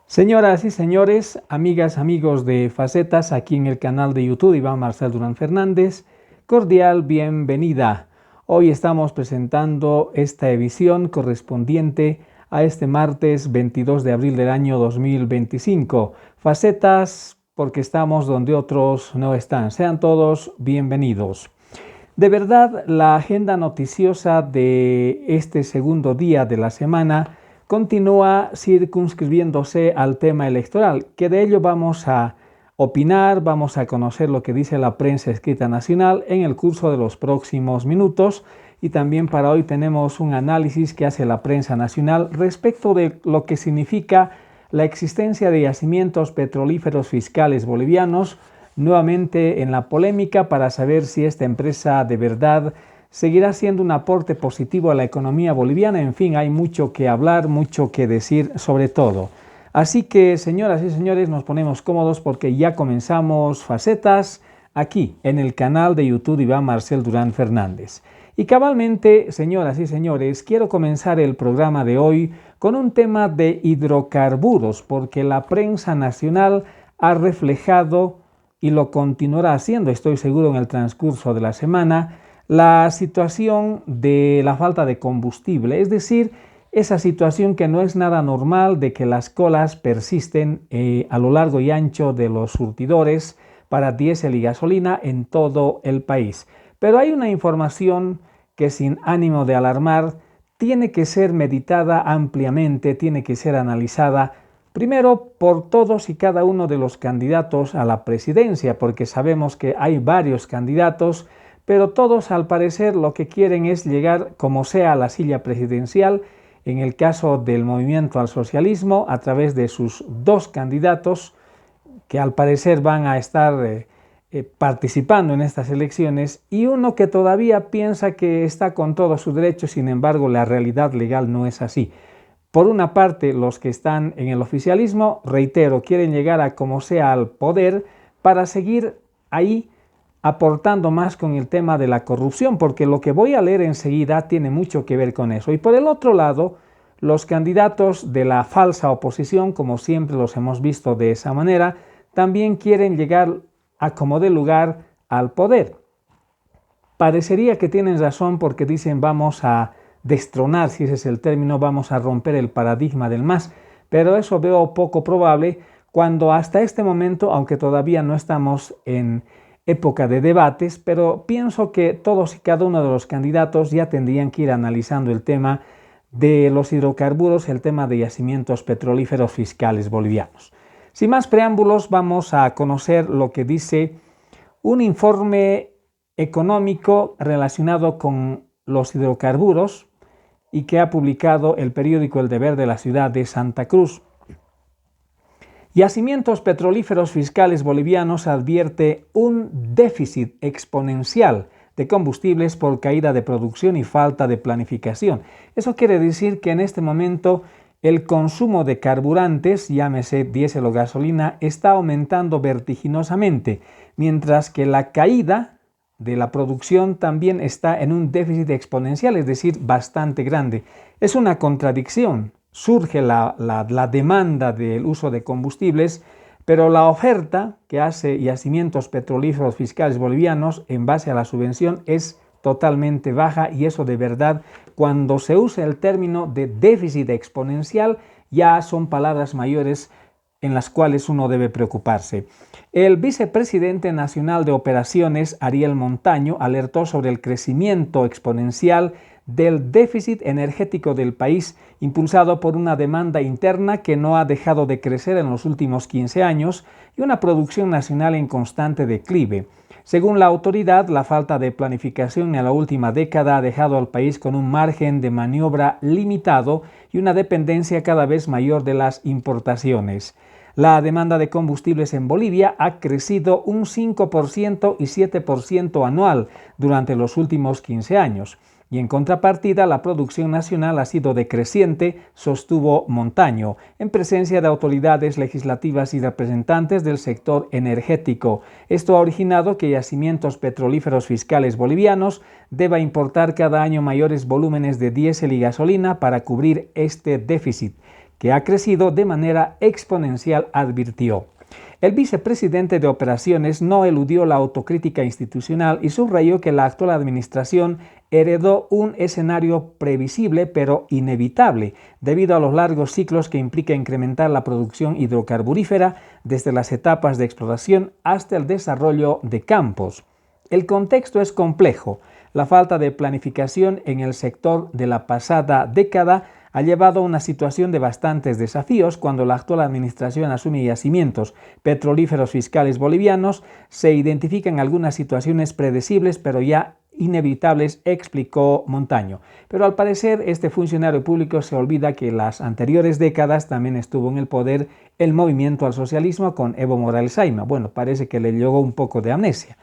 Señoras y señores, amigas, amigos de Facetas, aquí en el canal de YouTube Iván Marcel Durán Fernández, cordial bienvenida. Hoy estamos presentando esta edición correspondiente a este martes 22 de abril del año 2025. Facetas porque estamos donde otros no están. Sean todos bienvenidos. De verdad, la agenda noticiosa de este segundo día de la semana continúa circunscribiéndose al tema electoral, que de ello vamos a opinar, vamos a conocer lo que dice la prensa escrita nacional en el curso de los próximos minutos, y también para hoy tenemos un análisis que hace la prensa nacional respecto de lo que significa la existencia de yacimientos petrolíferos fiscales bolivianos, nuevamente en la polémica para saber si esta empresa de verdad seguirá siendo un aporte positivo a la economía boliviana. En fin, hay mucho que hablar, mucho que decir sobre todo. Así que, señoras y señores, nos ponemos cómodos porque ya comenzamos Facetas aquí en el canal de YouTube Iván Marcel Durán Fernández. Y cabalmente, señoras y señores, quiero comenzar el programa de hoy con un tema de hidrocarburos, porque la prensa nacional ha reflejado y lo continuará haciendo, estoy seguro, en el transcurso de la semana, la situación de la falta de combustible, es decir, esa situación que no es nada normal de que las colas persisten a lo largo y ancho de los surtidores para diésel y gasolina en todo el país. Pero hay una información que, sin ánimo de alarmar, tiene que ser meditada ampliamente, tiene que ser analizada primero por todos y cada uno de los candidatos a la presidencia, porque sabemos que hay varios candidatos, pero todos al parecer lo que quieren es llegar como sea a la silla presidencial. En el caso del Movimiento al Socialismo, a través de sus dos candidatos que al parecer van a estar participando en estas elecciones, y uno que todavía piensa que está con todo su derecho, sin embargo la realidad legal no es así. Por una parte, los que están en el oficialismo, reitero, quieren llegar a como sea al poder para seguir ahí aportando más con el tema de la corrupción, porque lo que voy a leer enseguida tiene mucho que ver con eso. Y por el otro lado, los candidatos de la falsa oposición, como siempre los hemos visto de esa manera, también quieren llegar a como dé lugar al poder. Parecería que tienen razón porque dicen vamos a destronar, si ese es el término, vamos a romper el paradigma del MAS, pero eso veo poco probable cuando hasta este momento, aunque todavía no estamos en época de debates, pero pienso que todos y cada uno de los candidatos ya tendrían que ir analizando el tema de los hidrocarburos, el tema de yacimientos petrolíferos fiscales bolivianos. Sin más preámbulos, vamos a conocer lo que dice un informe económico relacionado con los hidrocarburos y que ha publicado el periódico El Deber de la ciudad de Santa Cruz. Yacimientos petrolíferos fiscales bolivianos advierte un déficit exponencial de combustibles por caída de producción y falta de planificación. Eso quiere decir que en este momento el consumo de carburantes, llámese diésel o gasolina, está aumentando vertiginosamente, mientras que la caída de la producción también está en un déficit exponencial, es decir, bastante grande. Es una contradicción. Surge la demanda del uso de combustibles, pero la oferta que hace Yacimientos Petrolíferos Fiscales Bolivianos en base a la subvención es totalmente baja, y eso de verdad, cuando se usa el término de déficit exponencial, ya son palabras mayores en las cuales uno debe preocuparse. El vicepresidente nacional de operaciones, Ariel Montaño, alertó sobre el crecimiento exponencial del déficit energético del país, impulsado por una demanda interna que no ha dejado de crecer en los últimos 15 años y una producción nacional en constante declive. Según la autoridad, la falta de planificación en la última década ha dejado al país con un margen de maniobra limitado y una dependencia cada vez mayor de las importaciones. La demanda de combustibles en Bolivia ha crecido un 5% y 7% anual durante los últimos 15 años. Y en contrapartida, la producción nacional ha sido decreciente, sostuvo Montaño, en presencia de autoridades legislativas y representantes del sector energético. Esto ha originado que Yacimientos Petrolíferos Fiscales Bolivianos deba importar cada año mayores volúmenes de diésel y gasolina para cubrir este déficit, que ha crecido de manera exponencial, advirtió. El vicepresidente de Operaciones no eludió la autocrítica institucional y subrayó que la actual administración heredó un escenario previsible pero inevitable debido a los largos ciclos que implica incrementar la producción hidrocarburífera desde las etapas de exploración hasta el desarrollo de campos. El contexto es complejo. La falta de planificación en el sector de la pasada década ha llevado a una situación de bastantes desafíos cuando la actual administración asume yacimientos petrolíferos fiscales bolivianos. Se identifican algunas situaciones predecibles pero ya inevitables, explicó Montaño. Pero al parecer este funcionario público se olvida que en las anteriores décadas también estuvo en el poder el movimiento al socialismo con Evo Morales Ayma. Bueno, parece que le llegó un poco de amnesia.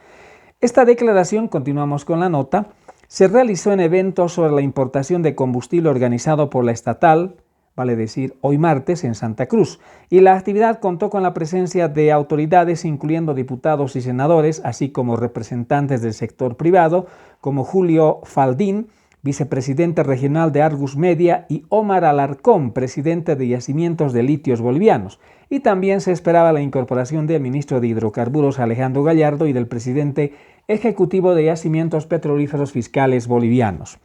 Esta declaración, continuamos con la nota, se realizó en eventos sobre la importación de combustible organizado por la estatal, vale decir hoy martes, en Santa Cruz, y la actividad contó con la presencia de autoridades incluyendo diputados y senadores, así como representantes del sector privado, como Julio Faldín, vicepresidente regional de Argus Media, y Omar Alarcón, presidente de Yacimientos de Litios Bolivianos. Y también se esperaba la incorporación del ministro de Hidrocarburos Alejandro Gallardo y del presidente ejecutivo de Yacimientos Petrolíferos Fiscales Bolivianos.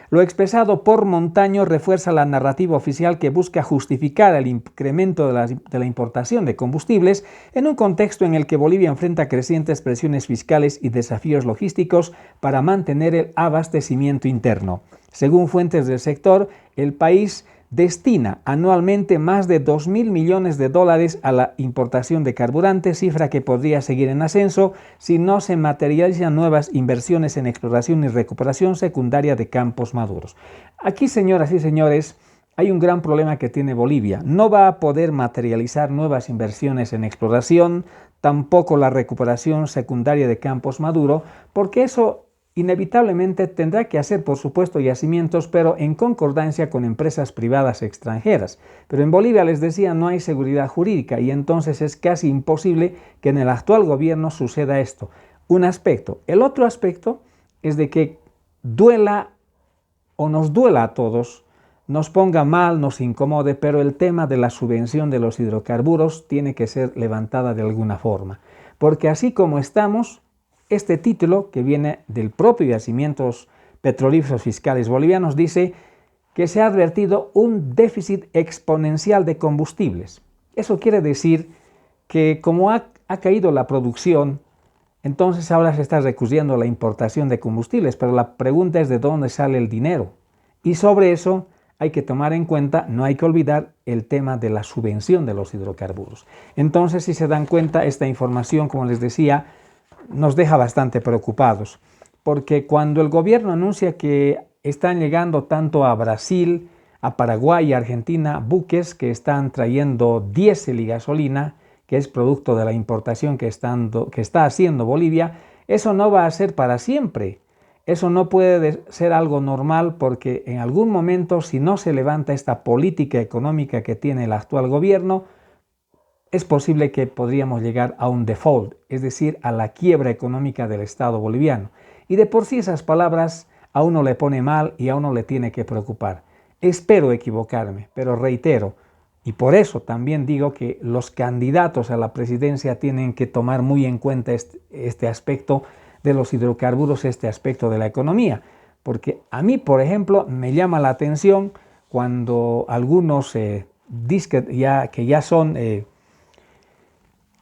Lo expresado por Montaño refuerza la narrativa oficial que busca justificar el incremento de la importación de combustibles en un contexto en el que Bolivia enfrenta crecientes presiones fiscales y desafíos logísticos para mantener el abastecimiento interno. Según fuentes del sector, el país destina anualmente más de 2.000 millones de dólares a la importación de carburantes, cifra que podría seguir en ascenso si no se materializan nuevas inversiones en exploración y recuperación secundaria de campos maduros. Aquí, señoras y señores, hay un gran problema que tiene Bolivia. No va a poder materializar nuevas inversiones en exploración, tampoco la recuperación secundaria de campos maduros, porque eso inevitablemente tendrá que hacer, por supuesto, yacimientos, pero en concordancia con empresas privadas extranjeras. Pero en Bolivia, les decía, no hay seguridad jurídica y entonces es casi imposible que en el actual gobierno suceda esto. Un aspecto. El otro aspecto es de que duela o nos duela a todos, nos ponga mal, nos incomode, pero el tema de la subvención de los hidrocarburos tiene que ser levantada de alguna forma. Porque así como estamos, este título, que viene del propio Yacimientos Petrolíferos Fiscales Bolivianos, dice que se ha advertido un déficit exponencial de combustibles. Eso quiere decir que como ha caído la producción, entonces ahora se está recurriendo a la importación de combustibles, pero la pregunta es de dónde sale el dinero. Y sobre eso hay que tomar en cuenta, no hay que olvidar el tema de la subvención de los hidrocarburos. Entonces, si se dan cuenta, esta información, como les decía, nos deja bastante preocupados, porque cuando el gobierno anuncia que están llegando tanto a Brasil, a Paraguay y a Argentina buques que están trayendo diésel y gasolina, que es producto de la importación que está haciendo Bolivia, eso no va a ser para siempre. Eso no puede ser algo normal porque en algún momento, si no se levanta esta política económica que tiene el actual gobierno, es posible que podríamos llegar a un default, es decir, a la quiebra económica del Estado boliviano. Y de por sí esas palabras a uno le pone mal y a uno le tiene que preocupar. Espero equivocarme, pero reitero, y por eso también digo que los candidatos a la presidencia tienen que tomar muy en cuenta este aspecto de los hidrocarburos, este aspecto de la economía. Porque a mí, por ejemplo, me llama la atención cuando algunos dicen que ya son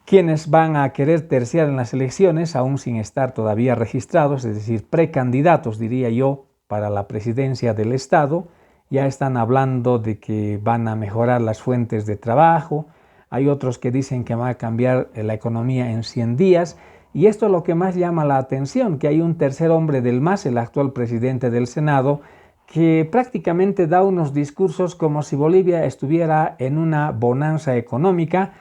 quienes van a querer terciar en las elecciones, aún sin estar todavía registrados, es decir, precandidatos, diría yo, para la presidencia del Estado, ya están hablando de que van a mejorar las fuentes de trabajo. Hay otros que dicen que va a cambiar la economía en 100 días. Y esto es lo que más llama la atención, que hay un tercer hombre del MAS, el actual presidente del Senado, que prácticamente da unos discursos como si Bolivia estuviera en una bonanza económica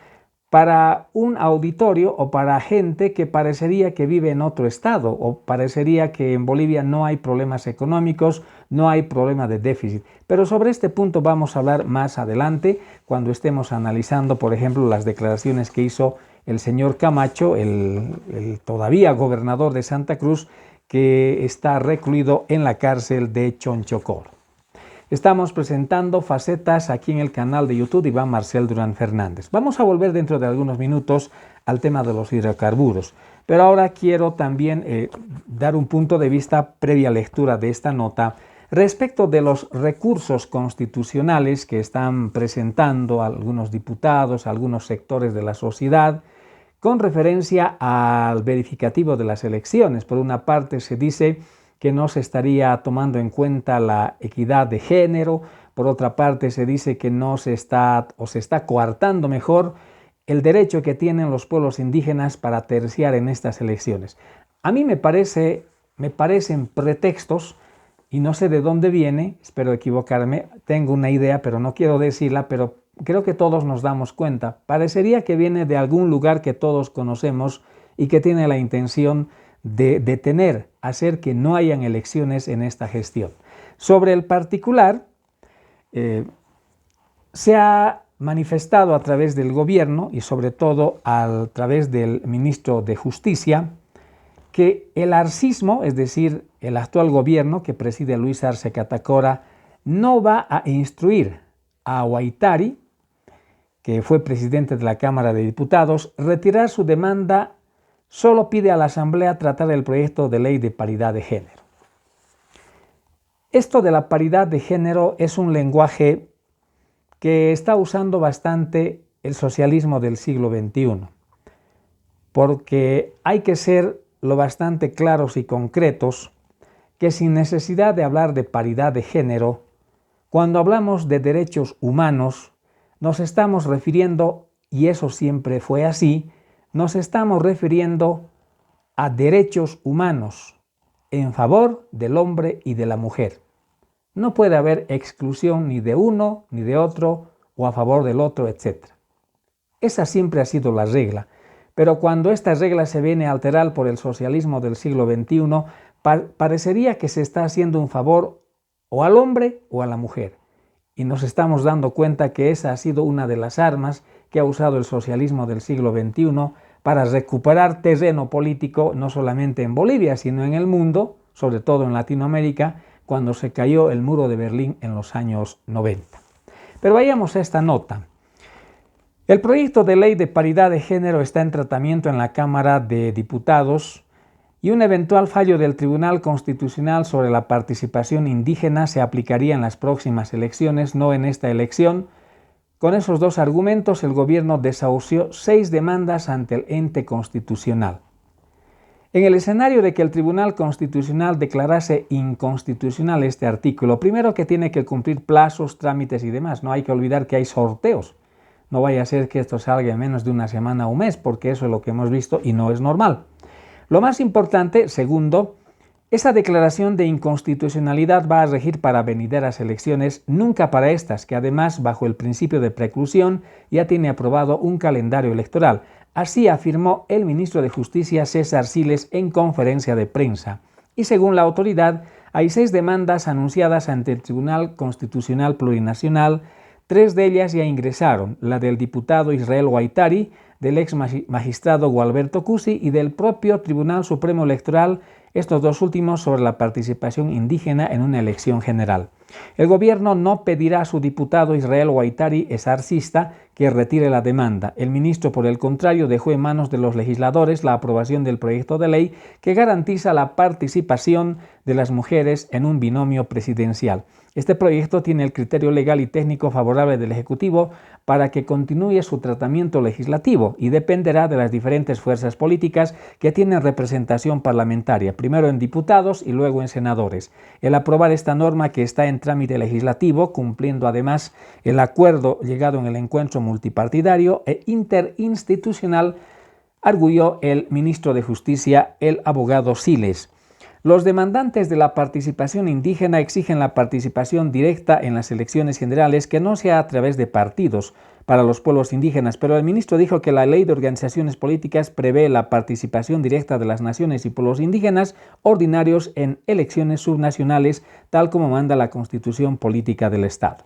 para un auditorio o para gente que parecería que vive en otro estado o parecería que en Bolivia no hay problemas económicos, no hay problema de déficit. Pero sobre este punto vamos a hablar más adelante cuando estemos analizando, por ejemplo, las declaraciones que hizo el señor Camacho, el todavía gobernador de Santa Cruz, que está recluido en la cárcel de Chonchocoro. Estamos presentando Facetas aquí en el canal de YouTube de Iván Marcel Durán Fernández. Vamos a volver dentro de algunos minutos al tema de los hidrocarburos, pero ahora quiero también dar un punto de vista previa lectura de esta nota respecto de los recursos constitucionales que están presentando algunos diputados, algunos sectores de la sociedad, con referencia al verificativo de las elecciones. Por una parte se dice que no se estaría tomando en cuenta la equidad de género, por otra parte se dice que no se está coartando mejor el derecho que tienen los pueblos indígenas para terciar en estas elecciones. A mí me parecen pretextos, y no sé de dónde viene, espero equivocarme, tengo una idea pero no quiero decirla, pero creo que todos nos damos cuenta. Parecería que viene de algún lugar que todos conocemos y que tiene la intención de detener, hacer que no hayan elecciones en esta gestión. Sobre el particular, se ha manifestado a través del gobierno y sobre todo a través del ministro de Justicia que el arcismo, es decir, el actual gobierno que preside Luis Arce Catacora, no va a instruir a Huaytari, que fue presidente de la Cámara de Diputados, retirar su demanda. Solo pide a la Asamblea tratar el proyecto de ley de paridad de género. Esto de la paridad de género es un lenguaje que está usando bastante el socialismo del siglo XXI, porque hay que ser lo bastante claros y concretos que sin necesidad de hablar de paridad de género, cuando hablamos de derechos humanos, nos estamos refiriendo, y eso siempre fue así, nos estamos refiriendo a derechos humanos en favor del hombre y de la mujer. No puede haber exclusión ni de uno ni de otro o a favor del otro, etc. Esa siempre ha sido la regla, pero cuando esta regla se viene a alterar por el socialismo del siglo XXI, parecería que se está haciendo un favor o al hombre o a la mujer. Y nos estamos dando cuenta que esa ha sido una de las armas que ha usado el socialismo del siglo XXI para recuperar terreno político no solamente en Bolivia, sino en el mundo, sobre todo en Latinoamérica, cuando se cayó el muro de Berlín en los años 90. Pero vayamos a esta nota. El proyecto de ley de paridad de género está en tratamiento en la Cámara de Diputados y un eventual fallo del Tribunal Constitucional sobre la participación indígena se aplicaría en las próximas elecciones, no en esta elección. Con esos dos argumentos, el gobierno desahució 6 demandas ante el ente constitucional. En el escenario de que el Tribunal Constitucional declarase inconstitucional este artículo, primero que tiene que cumplir plazos, trámites y demás. No hay que olvidar que hay sorteos. No vaya a ser que esto salga en menos de una semana o un mes, porque eso es lo que hemos visto y no es normal. Lo más importante, segundo, esa declaración de inconstitucionalidad va a regir para venideras elecciones, nunca para estas, que además, bajo el principio de preclusión, ya tiene aprobado un calendario electoral. Así afirmó el ministro de Justicia César Siles en conferencia de prensa. Y según la autoridad, hay 6 demandas anunciadas ante el Tribunal Constitucional Plurinacional. 3 de ellas ya ingresaron, la del diputado Israel Huaytari, del ex magistrado Gualberto Cusi y del propio Tribunal Supremo Electoral, estos 2 últimos sobre la participación indígena en una elección general. El gobierno no pedirá a su diputado Israel Huaytari, exarcista, que retire la demanda. El ministro, por el contrario, dejó en manos de los legisladores la aprobación del proyecto de ley que garantiza la participación de las mujeres en un binomio presidencial. Este proyecto tiene el criterio legal y técnico favorable del Ejecutivo para que continúe su tratamiento legislativo y dependerá de las diferentes fuerzas políticas que tienen representación parlamentaria, primero en diputados y luego en senadores. El aprobar esta norma que está en trámite legislativo, cumpliendo además el acuerdo llegado en el encuentro multipartidario e interinstitucional, arguyó el ministro de Justicia, el abogado Siles. Los demandantes de la participación indígena exigen la participación directa en las elecciones generales que no sea a través de partidos para los pueblos indígenas, pero el ministro dijo que la ley de organizaciones políticas prevé la participación directa de las naciones y pueblos indígenas ordinarios en elecciones subnacionales, tal como manda la Constitución Política del Estado.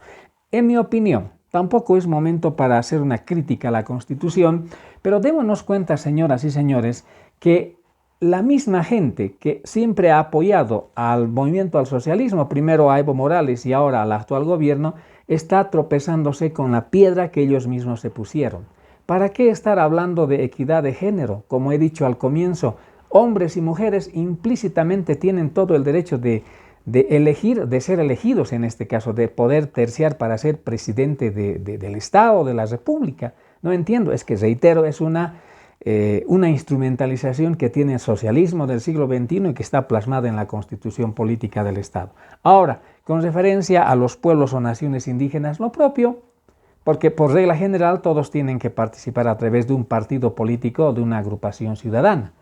En mi opinión, tampoco es momento para hacer una crítica a la Constitución, pero démonos cuenta, señoras y señores, que la misma gente que siempre ha apoyado al movimiento al socialismo, primero a Evo Morales y ahora al actual gobierno, está tropezándose con la piedra que ellos mismos se pusieron. ¿Para qué estar hablando de equidad de género? Como he dicho al comienzo, hombres y mujeres implícitamente tienen todo el derecho de elegir, de ser elegidos en este caso, de poder terciar para ser presidente del Estado, de la República. No entiendo, es que reitero, es una instrumentalización que tiene el socialismo del siglo XXI y que está plasmada en la Constitución Política del Estado. Ahora, con referencia a los pueblos o naciones indígenas, lo propio, porque por regla general todos tienen que participar a través de un partido político o de una agrupación ciudadana.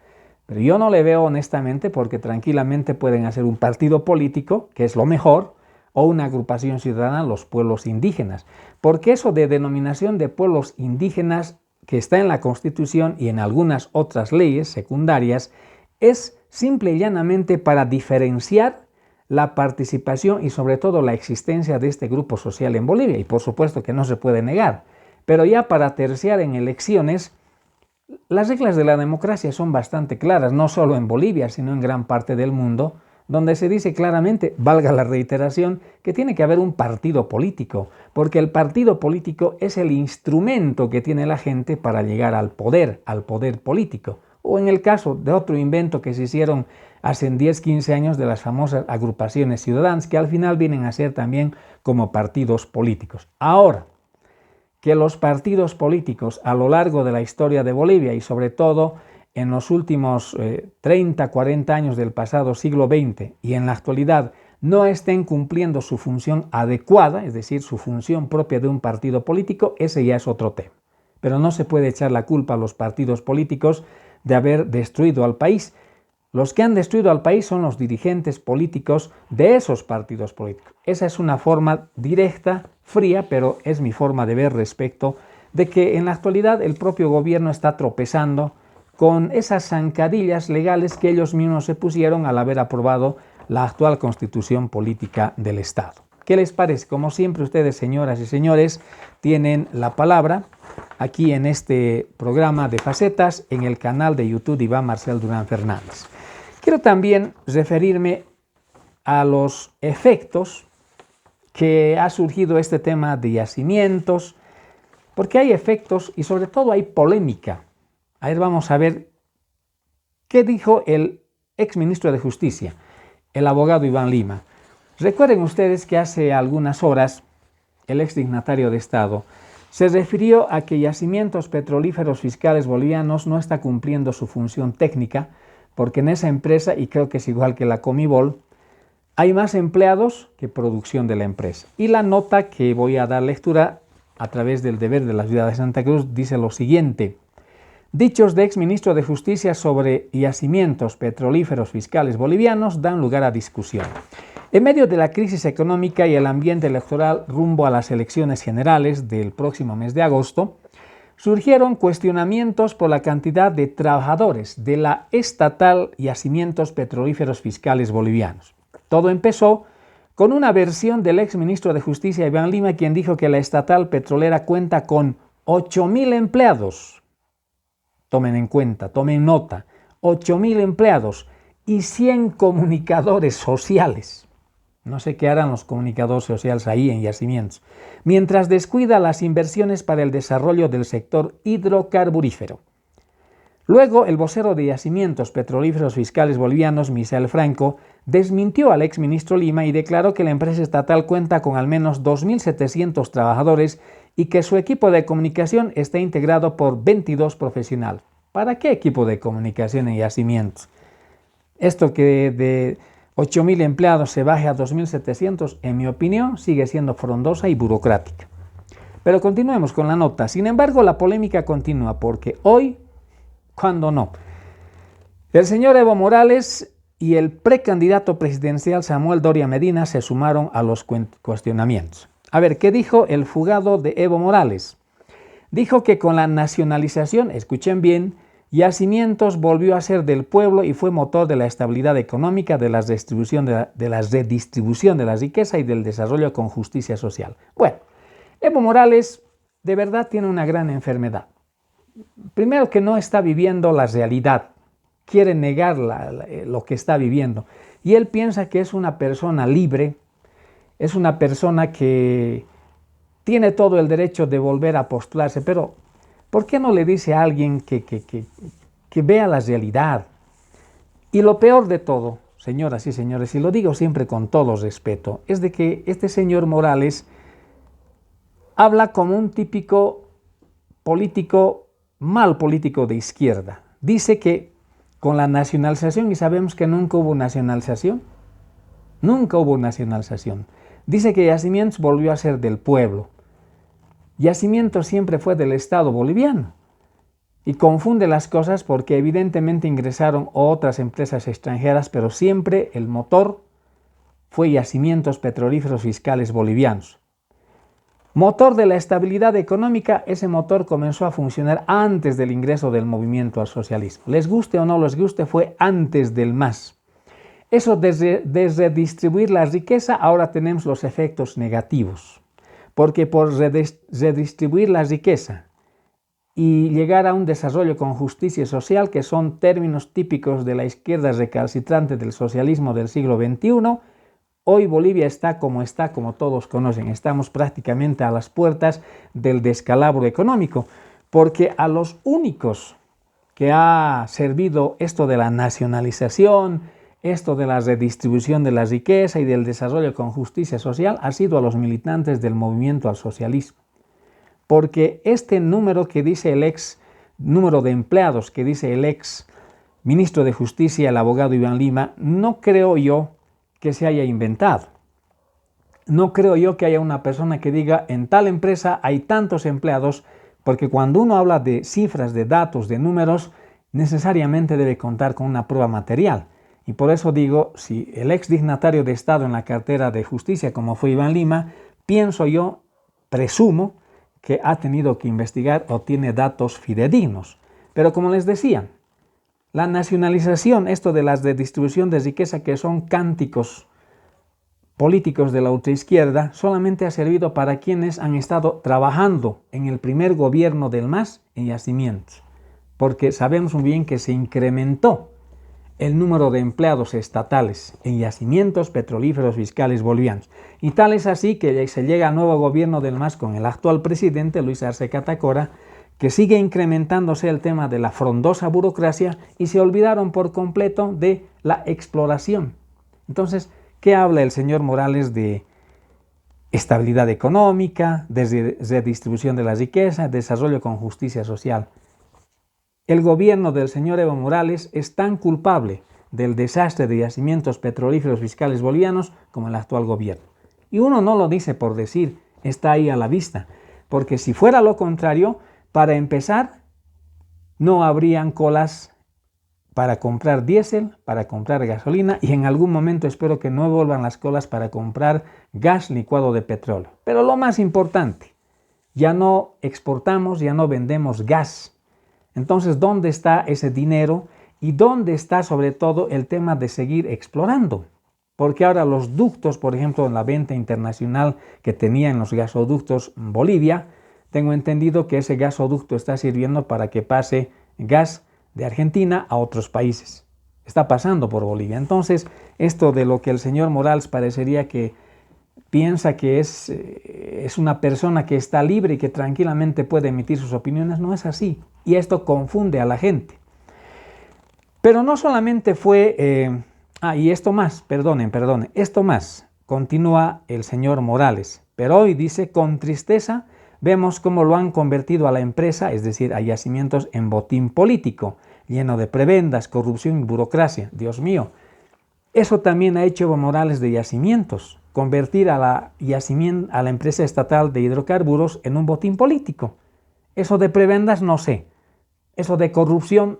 Pero yo no le veo honestamente porque tranquilamente pueden hacer un partido político, que es lo mejor, o una agrupación ciudadana, los pueblos indígenas. Porque eso de denominación de pueblos indígenas que está en la Constitución y en algunas otras leyes secundarias es simple y llanamente para diferenciar la participación y sobre todo la existencia de este grupo social en Bolivia, y por supuesto que no se puede negar. Pero ya para terciar en elecciones, las reglas de la democracia son bastante claras, no solo en Bolivia, sino en gran parte del mundo, donde se dice claramente, valga la reiteración, que tiene que haber un partido político, porque el partido político es el instrumento que tiene la gente para llegar al poder político. O en el caso de otro invento que se hicieron hace 10, 15 años de las famosas agrupaciones ciudadanas, que al final vienen a ser también como partidos políticos. Ahora, que los partidos políticos a lo largo de la historia de Bolivia y sobre todo en los últimos 30, 40 años del pasado siglo XX y en la actualidad no estén cumpliendo su función adecuada, es decir, su función propia de un partido político, ese ya es otro tema. Pero no se puede echar la culpa a los partidos políticos de haber destruido al país. Los que han destruido al país son los dirigentes políticos de esos partidos políticos. Esa es una forma directa, fría, pero es mi forma de ver respecto de que en la actualidad el propio gobierno está tropezando con esas zancadillas legales que ellos mismos se pusieron al haber aprobado la actual Constitución Política del Estado. ¿Qué les parece? Como siempre, ustedes, señoras y señores, tienen la palabra aquí en este programa de Facetas en el canal de YouTube de Iván Marcel Durán Fernández. Quiero también referirme a los efectos que ha surgido este tema de yacimientos, porque hay efectos y sobre todo hay polémica. A ver, vamos a ver qué dijo el exministro de Justicia, el abogado Iván Lima. Recuerden ustedes que hace algunas horas el exdignatario de Estado se refirió a que Yacimientos Petrolíferos Fiscales Bolivianos no está cumpliendo su función técnica porque en esa empresa, y creo que es igual que la Comibol, hay más empleados que producción de la empresa. Y la nota que voy a dar lectura a través del Deber de la Ciudad de Santa Cruz dice lo siguiente. Dichos de exministro de Justicia sobre yacimientos petrolíferos fiscales bolivianos dan lugar a discusión. En medio de la crisis económica y el ambiente electoral rumbo a las elecciones generales del próximo mes de agosto, surgieron cuestionamientos por la cantidad de trabajadores de la estatal Yacimientos Petrolíferos Fiscales Bolivianos. Todo empezó con una versión del exministro de Justicia Iván Lima, quien dijo que la estatal petrolera cuenta con 8.000 empleados. Tomen en cuenta, tomen nota, 8.000 empleados y 100 comunicadores sociales. No sé qué harán los comunicadores sociales ahí en Yacimientos, mientras descuida las inversiones para el desarrollo del sector hidrocarburífero. Luego, el vocero de Yacimientos Petrolíferos Fiscales Bolivianos, Misael Franco, desmintió al exministro Lima y declaró que la empresa estatal cuenta con al menos 2.700 trabajadores y que su equipo de comunicación está integrado por 22 profesionales. ¿Para qué equipo de comunicación en Yacimientos? Esto que de 8.000 empleados se baje a 2.700, en mi opinión, sigue siendo frondosa y burocrática. Pero continuemos con la nota. Sin embargo, la polémica continúa porque hoy, ¿cuándo no? El señor Evo Morales y el precandidato presidencial Samuel Doria Medina se sumaron a los cuestionamientos. A ver, ¿qué dijo el fugado de Evo Morales? Dijo que con la nacionalización, escuchen bien, Yacimientos volvió a ser del pueblo y fue motor de la estabilidad económica, de la redistribución de la riqueza y del desarrollo con justicia social. Bueno, Evo Morales de verdad tiene una gran enfermedad. Primero que no está viviendo la realidad, quiere negar lo que está viviendo. Y él piensa que es una persona libre, es una persona que tiene todo el derecho de volver a postularse, pero ¿por qué no le dice a alguien que vea la realidad? Y lo peor de todo, señoras y señores, y lo digo siempre con todo respeto, es de que este señor Morales habla como un típico político, mal político de izquierda. Dice que con la nacionalización, y sabemos que nunca hubo nacionalización, nunca hubo nacionalización. Dice que Yacimientos volvió a ser del pueblo. Yacimientos siempre fue del Estado boliviano. Y confunde las cosas porque evidentemente ingresaron otras empresas extranjeras, pero siempre el motor fue Yacimientos Petrolíferos Fiscales Bolivianos. Motor de la estabilidad económica, ese motor comenzó a funcionar antes del ingreso del movimiento al socialismo. Les guste o no les guste, fue antes del MAS. Eso de redistribuir la riqueza, ahora tenemos los efectos negativos. Porque por redistribuir la riqueza y llegar a un desarrollo con justicia social, que son términos típicos de la izquierda recalcitrante del socialismo del siglo XXI, hoy Bolivia está, como todos conocen. Estamos prácticamente a las puertas del descalabro económico, porque a los únicos que ha servido esto de la nacionalización, esto de la redistribución de la riqueza y del desarrollo con justicia social, ha sido a los militantes del movimiento al socialismo. Porque este número que dice número de empleados que dice el ex ministro de Justicia, el abogado Iván Lima, no creo yo que se haya inventado. No creo yo que haya una persona que diga en tal empresa hay tantos empleados, porque cuando uno habla de cifras, de datos, de números, necesariamente debe contar con una prueba material. Y por eso digo, si el ex dignatario de Estado en la cartera de Justicia, como fue Iván Lima, pienso yo, presumo, que ha tenido que investigar o tiene datos fidedignos. Pero como les decía, la nacionalización, esto de las de distribución de riqueza, que son cánticos políticos de la ultraizquierda, solamente ha servido para quienes han estado trabajando en el primer gobierno del MAS en Yacimientos, porque sabemos muy bien que se incrementó el número de empleados estatales en Yacimientos Petrolíferos Fiscales Bolivianos. Y tal es así que se llega al nuevo gobierno del MAS con el actual presidente, Luis Arce Catacora, que sigue incrementándose el tema de la frondosa burocracia y se olvidaron por completo de la exploración. Entonces, ¿qué habla el señor Morales de estabilidad económica, de redistribución de la riqueza, desarrollo con justicia social? El gobierno del señor Evo Morales es tan culpable del desastre de Yacimientos Petrolíferos Fiscales Bolivianos como el actual gobierno. Y uno no lo dice por decir, está ahí a la vista, porque si fuera lo contrario, para empezar, no habrían colas para comprar diésel, para comprar gasolina, y en algún momento espero que no vuelvan las colas para comprar gas licuado de petróleo. Pero lo más importante, ya no exportamos, ya no vendemos gas. Entonces, ¿dónde está ese dinero? ¿Y dónde está sobre todo el tema de seguir explorando? Porque ahora los ductos, por ejemplo, en la venta internacional que tenían los gasoductos en Bolivia, tengo entendido que ese gasoducto está sirviendo para que pase gas de Argentina a otros países. Está pasando por Bolivia. Entonces, esto de lo que el señor Morales parecería que piensa que es una persona que está libre y que tranquilamente puede emitir sus opiniones, no es así. Y esto confunde a la gente. Pero no solamente fue... y esto más, perdonen, esto más, continúa el señor Morales. Pero hoy dice, con tristeza, vemos cómo lo han convertido a la empresa, es decir, a Yacimientos, en botín político, lleno de prebendas, corrupción y burocracia. Dios mío, eso también ha hecho Evo Morales de Yacimientos, convertir a la empresa estatal de hidrocarburos en un botín político. Eso de prebendas no sé, eso de corrupción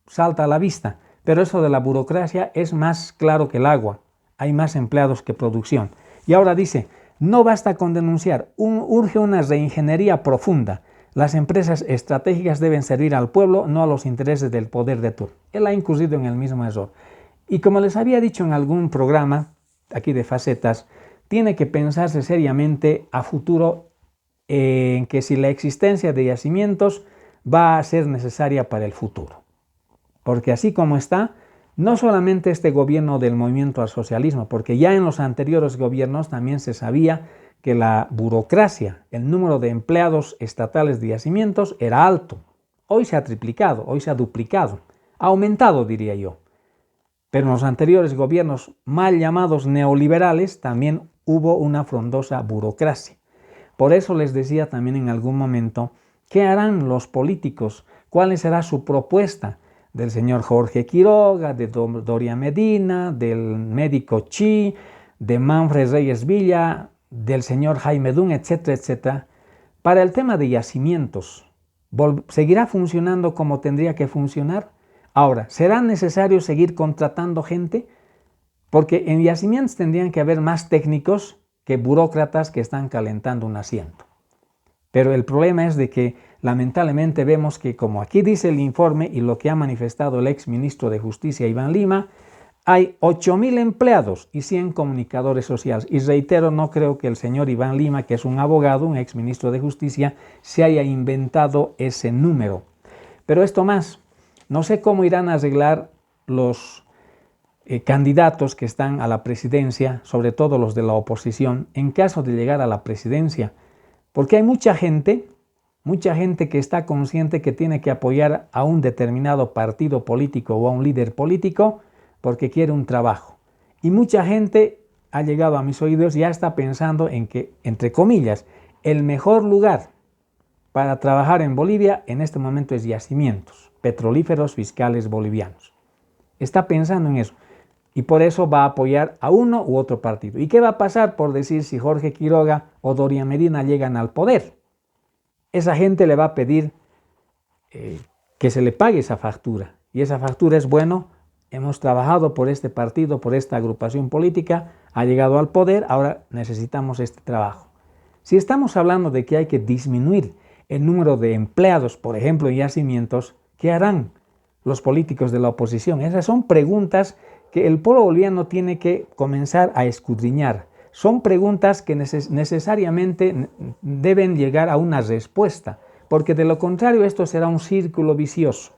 salta a la vista, pero eso de la burocracia es más claro que el agua, hay más empleados que producción. Y ahora dice, no basta con denunciar, urge una reingeniería profunda. Las empresas estratégicas deben servir al pueblo, no a los intereses del poder de turno. Él ha incurrido en el mismo error. Y como les había dicho en algún programa, aquí de Facetas, tiene que pensarse seriamente a futuro en que si la existencia de Yacimientos va a ser necesaria para el futuro. porque así como está, no solamente este gobierno del movimiento al socialismo, porque ya en los anteriores gobiernos también se sabía que la burocracia, el número de empleados estatales de yacimientos era alto. Hoy se ha triplicado, hoy se ha duplicado, ha aumentado, diría yo. Pero en los anteriores gobiernos mal llamados neoliberales también hubo una frondosa burocracia. Por eso les decía también en algún momento, ¿qué harán los políticos? ¿Cuál será su propuesta? Del señor Jorge Quiroga, de Doria Medina, del médico Chi, de Manfred Reyes Villa, del señor Jaime Dun, etcétera, etcétera. Para el tema de yacimientos, ¿seguirá funcionando como tendría que funcionar? Ahora, ¿será necesario seguir contratando gente? Porque en yacimientos tendrían que haber más técnicos que burócratas que están calentando un asiento. Pero el problema es de que lamentablemente vemos que, como aquí dice el informe y lo que ha manifestado el ex ministro de Justicia Iván Lima, hay 8.000 empleados y 100 comunicadores sociales. Y reitero, no creo que el señor Iván Lima, que es un abogado, un ex ministro de Justicia, se haya inventado ese número. Pero esto más, no sé cómo irán a arreglar los candidatos que están a la presidencia, sobre todo los de la oposición, en caso de llegar a la presidencia. Porque hay mucha gente que está consciente que tiene que apoyar a un determinado partido político o a un líder político porque quiere un trabajo. Y mucha gente ha llegado a mis oídos y ya está pensando en que, entre comillas, el mejor lugar para trabajar en Bolivia en este momento es yacimientos petrolíferos fiscales bolivianos. Está pensando en eso. Y por eso va a apoyar a uno u otro partido. ¿Y qué va a pasar por decir si Jorge Quiroga o Doria Medina llegan al poder? Esa gente le va a pedir que se le pague esa factura. Y esa factura es, bueno, hemos trabajado por este partido, por esta agrupación política, ha llegado al poder, ahora necesitamos este trabajo. Si estamos hablando de que hay que disminuir el número de empleados, por ejemplo, en yacimientos, ¿qué harán los políticos de la oposición? Esas son preguntas que el pueblo boliviano tiene que comenzar a escudriñar. Son preguntas que necesariamente deben llegar a una respuesta, porque de lo contrario esto será un círculo vicioso.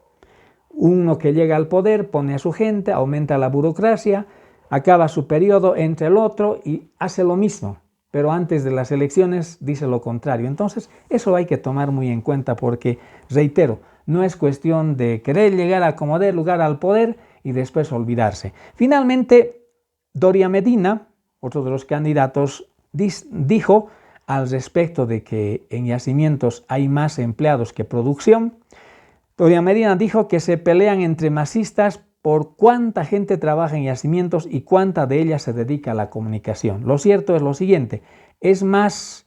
Uno que llega al poder pone a su gente, aumenta la burocracia, acaba su periodo, entra el otro y hace lo mismo, pero antes de las elecciones dice lo contrario. Entonces eso hay que tomar muy en cuenta porque, reitero, no es cuestión de querer llegar a como dé lugar al poder y después olvidarse. Finalmente, Doria Medina, otro de los candidatos, dijo al respecto de que en yacimientos hay más empleados que producción. Doria Medina dijo que se pelean entre masistas por cuánta gente trabaja en yacimientos y cuánta de ella se dedica a la comunicación. Lo cierto es lo siguiente, es más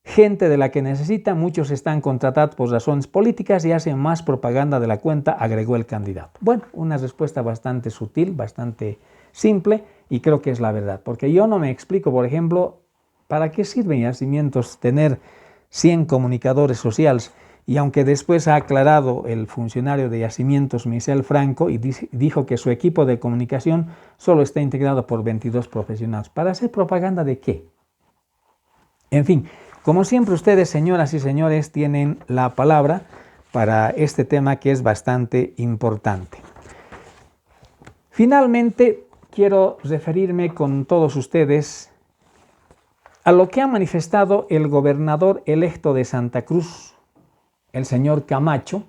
gente de la que necesita, muchos están contratados por razones políticas y hacen más propaganda de la cuenta, agregó el candidato. Bueno, una respuesta bastante sutil, bastante simple y creo que es la verdad, porque yo no me explico, por ejemplo, ¿para qué sirven yacimientos tener 100 comunicadores sociales? Y aunque después ha aclarado el funcionario de yacimientos Michel Franco y dijo que su equipo de comunicación solo está integrado por 22 profesionales. ¿Para hacer propaganda de qué? En fin, como siempre ustedes, señoras y señores, tienen la palabra para este tema que es bastante importante. Finalmente, quiero referirme con todos ustedes a lo que ha manifestado el gobernador electo de Santa Cruz, el señor Camacho,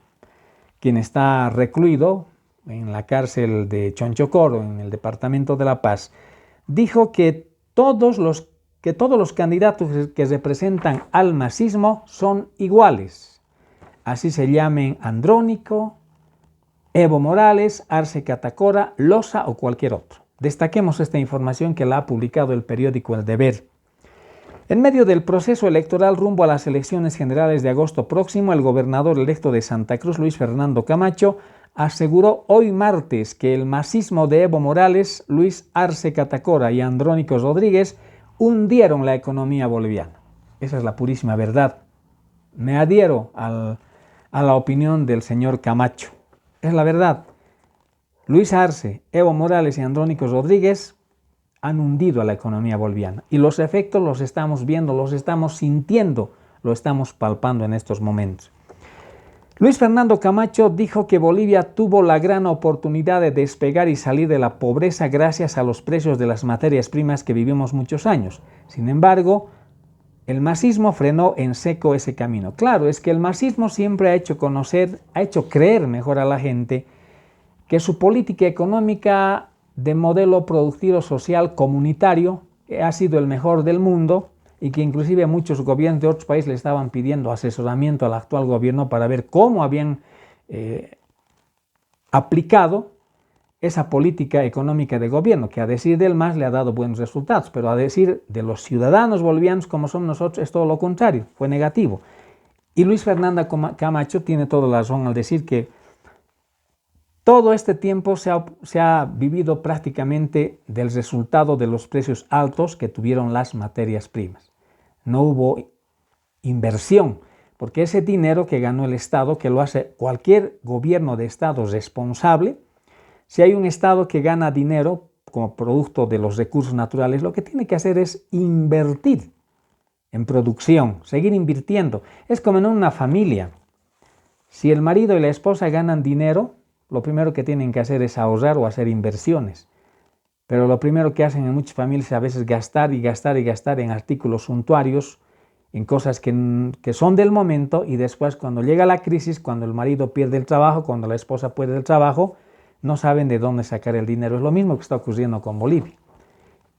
quien está recluido en la cárcel de Chonchocoro, en el departamento de La Paz. Dijo que todos los candidatos que representan al masismo son iguales, así se llamen Andrónico, Evo Morales, Arce Catacora, Loza o cualquier otro. Destaquemos esta información que la ha publicado el periódico El Deber. En medio del proceso electoral rumbo a las elecciones generales de agosto próximo, el gobernador electo de Santa Cruz, Luis Fernando Camacho, aseguró hoy martes que el masismo de Evo Morales, Luis Arce Catacora y Andrónico Rodríguez hundieron la economía boliviana. Esa es la purísima verdad. Me adhiero a la opinión del señor Camacho. Es la verdad. Luis Arce, Evo Morales y Andrónico Rodríguez han hundido a la economía boliviana. Y los efectos los estamos viendo, los estamos sintiendo, lo estamos palpando en estos momentos. Luis Fernando Camacho dijo que Bolivia tuvo la gran oportunidad de despegar y salir de la pobreza gracias a los precios de las materias primas que vivimos muchos años. Sin embargo, el masismo frenó en seco ese camino. Claro, es que el masismo siempre ha hecho creer mejor a la gente que su política económica de modelo productivo social comunitario ha sido el mejor del mundo y que inclusive muchos gobiernos de otros países le estaban pidiendo asesoramiento al actual gobierno para ver cómo habían aplicado esa política económica de gobierno, que a decir del MAS le ha dado buenos resultados, pero a decir de los ciudadanos bolivianos como somos nosotros es todo lo contrario, fue negativo. Y Luis Fernando Camacho tiene toda la razón al decir que todo este tiempo se ha vivido prácticamente del resultado de los precios altos que tuvieron las materias primas. No hubo inversión, porque ese dinero que ganó el Estado, que lo hace cualquier gobierno de Estado responsable, si hay un Estado que gana dinero como producto de los recursos naturales, lo que tiene que hacer es invertir en producción, seguir invirtiendo. Es como en una familia. Si el marido y la esposa ganan dinero, lo primero que tienen que hacer es ahorrar o hacer inversiones. Pero lo primero que hacen en muchas familias es a veces gastar y gastar y gastar en artículos suntuarios, en cosas que son del momento, y después cuando llega la crisis, cuando el marido pierde el trabajo, cuando la esposa pierde el trabajo, no saben de dónde sacar el dinero. Es lo mismo que está ocurriendo con Bolivia.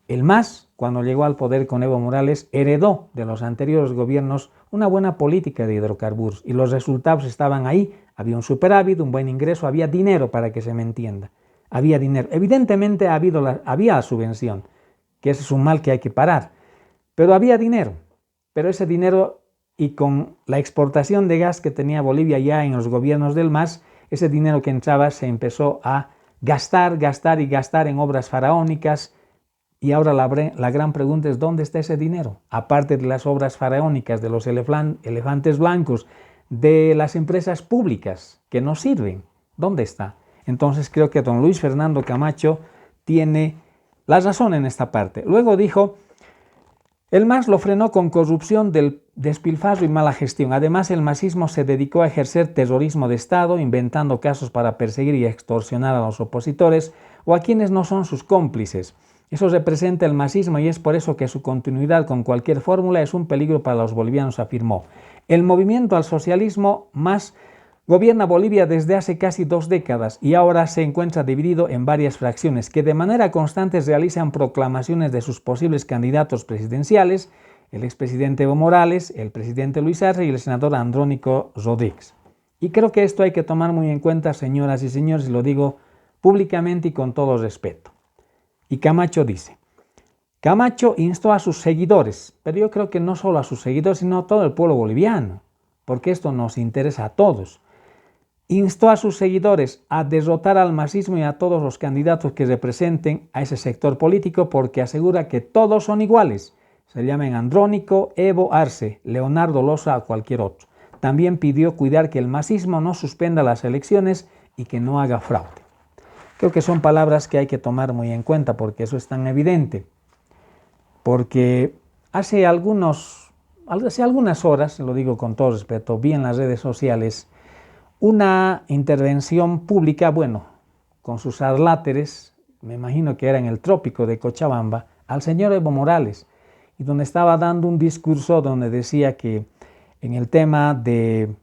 El MAS, cuando llegó al poder con Evo Morales, heredó de los anteriores gobiernos una buena política de hidrocarburos y los resultados estaban ahí. Había un superávit, un buen ingreso, había dinero, para que se me entienda. Había dinero. Evidentemente había subvención, que ese es un mal que hay que parar, pero había dinero. Pero ese dinero, y con la exportación de gas que tenía Bolivia ya en los gobiernos del MAS, ese dinero que entraba se empezó a gastar en obras faraónicas. Y ahora la gran pregunta es, ¿dónde está ese dinero? Aparte de las obras faraónicas, de los elefantes blancos, de las empresas públicas que no sirven, ¿dónde está? Entonces creo que don Luis Fernando Camacho tiene la razón en esta parte. Luego dijo, el MAS lo frenó con corrupción, del despilfarro y mala gestión. Además, el masismo se dedicó a ejercer terrorismo de Estado, inventando casos para perseguir y extorsionar a los opositores o a quienes no son sus cómplices. Eso representa el masismo y es por eso que su continuidad con cualquier fórmula es un peligro para los bolivianos, afirmó. El movimiento al socialismo MAS gobierna Bolivia desde hace casi 2 décadas y ahora se encuentra dividido en varias fracciones que de manera constante realizan proclamaciones de sus posibles candidatos presidenciales, el expresidente Evo Morales, el presidente Luis Arce y el senador Andrónico Rodríguez. Y creo que esto hay que tomar muy en cuenta, señoras y señores, y lo digo públicamente y con todo respeto. Y Camacho dice, Camacho instó a sus seguidores, pero yo creo que no solo a sus seguidores, sino a todo el pueblo boliviano, porque esto nos interesa a todos. Instó a sus seguidores a derrotar al masismo y a todos los candidatos que representen a ese sector político, porque asegura que todos son iguales, se llamen Andrónico, Evo, Arce, Leonardo Loza o cualquier otro. También pidió cuidar que el masismo no suspenda las elecciones y que no haga fraude. Creo que son palabras que hay que tomar muy en cuenta, porque eso es tan evidente. Porque hace algunas horas, lo digo con todo respeto, vi en las redes sociales una intervención pública, con sus adláteres, me imagino que era en el trópico de Cochabamba, al señor Evo Morales, y donde estaba dando un discurso donde decía que en el tema de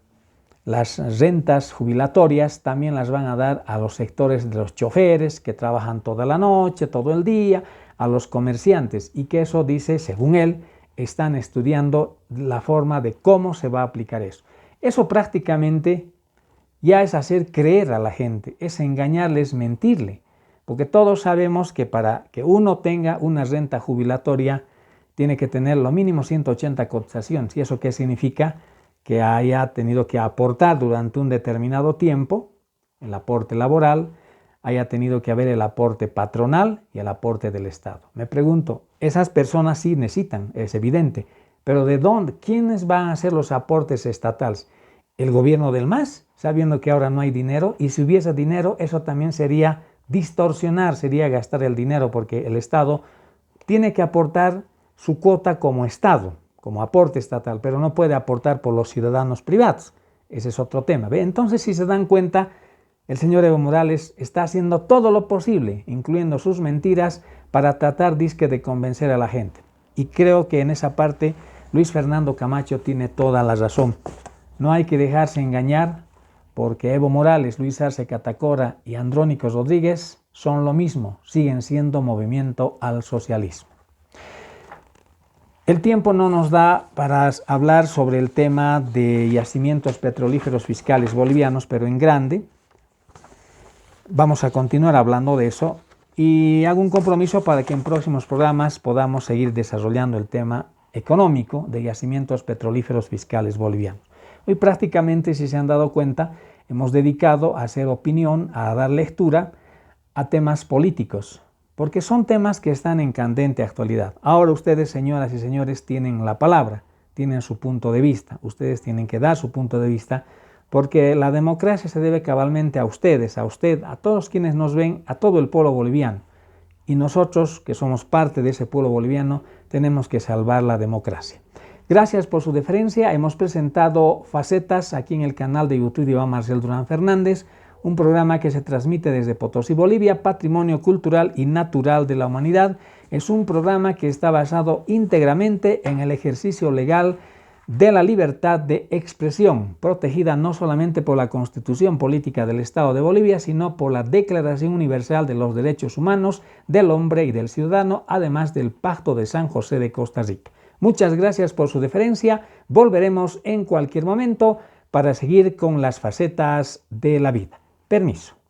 las rentas jubilatorias también las van a dar a los sectores de los choferes que trabajan toda la noche, todo el día, a los comerciantes, y que eso, dice, según él, están estudiando la forma de cómo se va a aplicar eso. Eso prácticamente ya es hacer creer a la gente, es engañarles, mentirle, porque todos sabemos que para que uno tenga una renta jubilatoria tiene que tener lo mínimo 180 cotizaciones. ¿Y eso qué significa? Que haya tenido que aportar durante un determinado tiempo, el aporte laboral, haya tenido que haber el aporte patronal y el aporte del Estado. Me pregunto, esas personas sí necesitan, es evidente, pero ¿de dónde? ¿Quiénes van a hacer los aportes estatales? ¿El gobierno del MAS? Sabiendo que ahora no hay dinero, y si hubiese dinero, eso también sería distorsionar, sería gastar el dinero, porque el Estado tiene que aportar su cuota como Estado, como aporte estatal, pero no puede aportar por los ciudadanos privados. ese es otro tema. ¿Ve? Entonces, si se dan cuenta, el señor Evo Morales está haciendo todo lo posible, incluyendo sus mentiras, para tratar disque de convencer a la gente. Y creo que en esa parte Luis Fernando Camacho tiene toda la razón. No hay que dejarse engañar, porque Evo Morales, Luis Arce Catacora y Andrónico Rodríguez son lo mismo, siguen siendo movimiento al socialismo. El tiempo no nos da para hablar sobre el tema de yacimientos petrolíferos fiscales bolivianos, pero en grande. Vamos a continuar hablando de eso y hago un compromiso para que en próximos programas podamos seguir desarrollando el tema económico de yacimientos petrolíferos fiscales bolivianos. Hoy prácticamente, si se han dado cuenta, hemos dedicado a hacer opinión, a dar lectura a temas políticos, porque son temas que están en candente actualidad. Ahora ustedes, señoras y señores, tienen la palabra, tienen su punto de vista, ustedes tienen que dar su punto de vista, porque la democracia se debe cabalmente a ustedes, a usted, a todos quienes nos ven, a todo el pueblo boliviano. Y nosotros, que somos parte de ese pueblo boliviano, tenemos que salvar la democracia. Gracias por su deferencia. Hemos presentado Facetas aquí en el canal de YouTube de Iván Marcel Durán Fernández, un programa que se transmite desde Potosí, Bolivia, patrimonio cultural y natural de la humanidad. Es un programa que está basado íntegramente en el ejercicio legal de la libertad de expresión, protegida no solamente por la Constitución Política del Estado de Bolivia, sino por la Declaración Universal de los Derechos Humanos del Hombre y del Ciudadano, además del Pacto de San José de Costa Rica. Muchas gracias por su deferencia. Volveremos en cualquier momento para seguir con las facetas de la vida. Permiso.